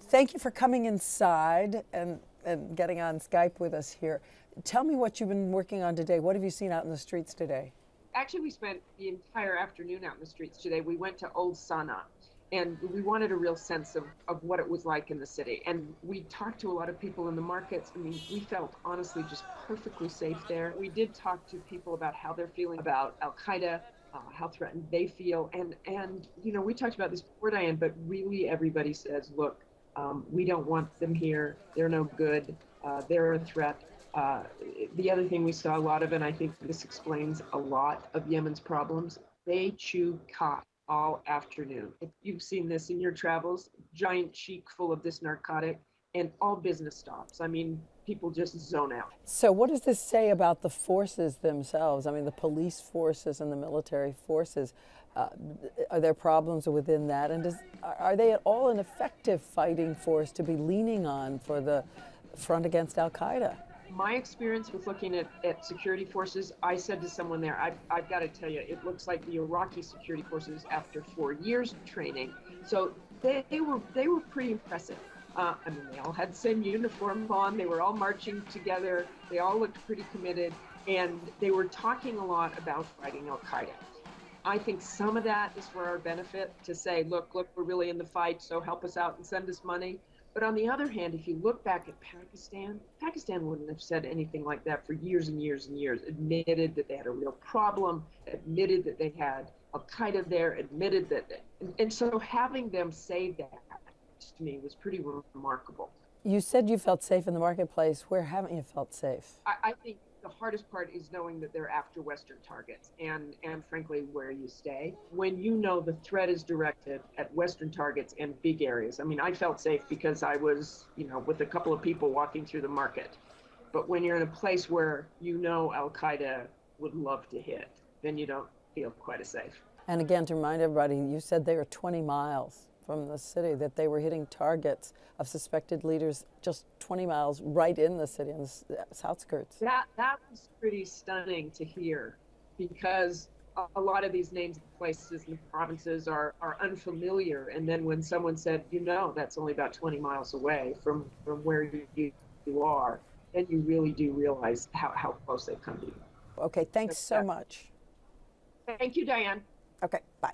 Thank you for coming inside and getting on Skype with us here. Tell me what you've been working on today. What have you seen out in the streets today? Actually, we spent the entire afternoon out in the streets today. We went to Old Sana, and we wanted a real sense of what it was like in the city. And we talked to a lot of people in the markets. I mean, we felt honestly just perfectly safe there. We did talk to people about how they're feeling about Al Qaeda, how threatened they feel. And we talked about this before, Diane, but really everybody says, look, we don't want them here. They're no good. They're a threat. Uh, the other thing we saw a lot of, and I think this explains a lot of Yemen's problems, they chew cot all afternoon. If you've seen this in your travels, giant cheek full of this narcotic, and all business stops. I mean, people just zone out. So, what does this say about the forces themselves? I mean, the police forces and the military forces. Uh, are there problems within that? And are they at all an effective fighting force to be leaning on for the front against Al Qaeda? My experience with looking at security forces, I said to someone there, I've got to tell you, it looks like the Iraqi security forces after 4 years of training. So they were pretty impressive. I mean, they all had the same uniform on. They were all marching together. They all looked pretty committed, and they were talking a lot about fighting Al Qaeda. I think some of that is for our benefit to say, look, we're really in the fight, so help us out and send us money. But on the other hand, if you look back at Pakistan wouldn't have said anything like that for years and years and years, admitted that they had a real problem, admitted that they had Al Qaeda there, admitted that. And so having them say that to me was pretty remarkable. You said you felt safe in the marketplace. Where haven't you felt safe? I think the hardest part is knowing that they're after Western targets and frankly where you stay. When you know the threat is directed at Western targets and big areas. I mean, I felt safe because I was, with a couple of people walking through the market. But when you're in a place where Al Qaeda would love to hit, then you don't feel quite as safe. And again, to remind everybody, you said they were 20 miles from the city, that they were hitting targets of suspected leaders just 20 miles right in the city, on the outskirts. That was pretty stunning to hear, because a lot of these names of places and provinces are unfamiliar. And then when someone said, that's only about 20 miles away from where you are, then you really do realize how close they've come to you. Okay, thanks so much. Thank you, Diane. Okay, bye.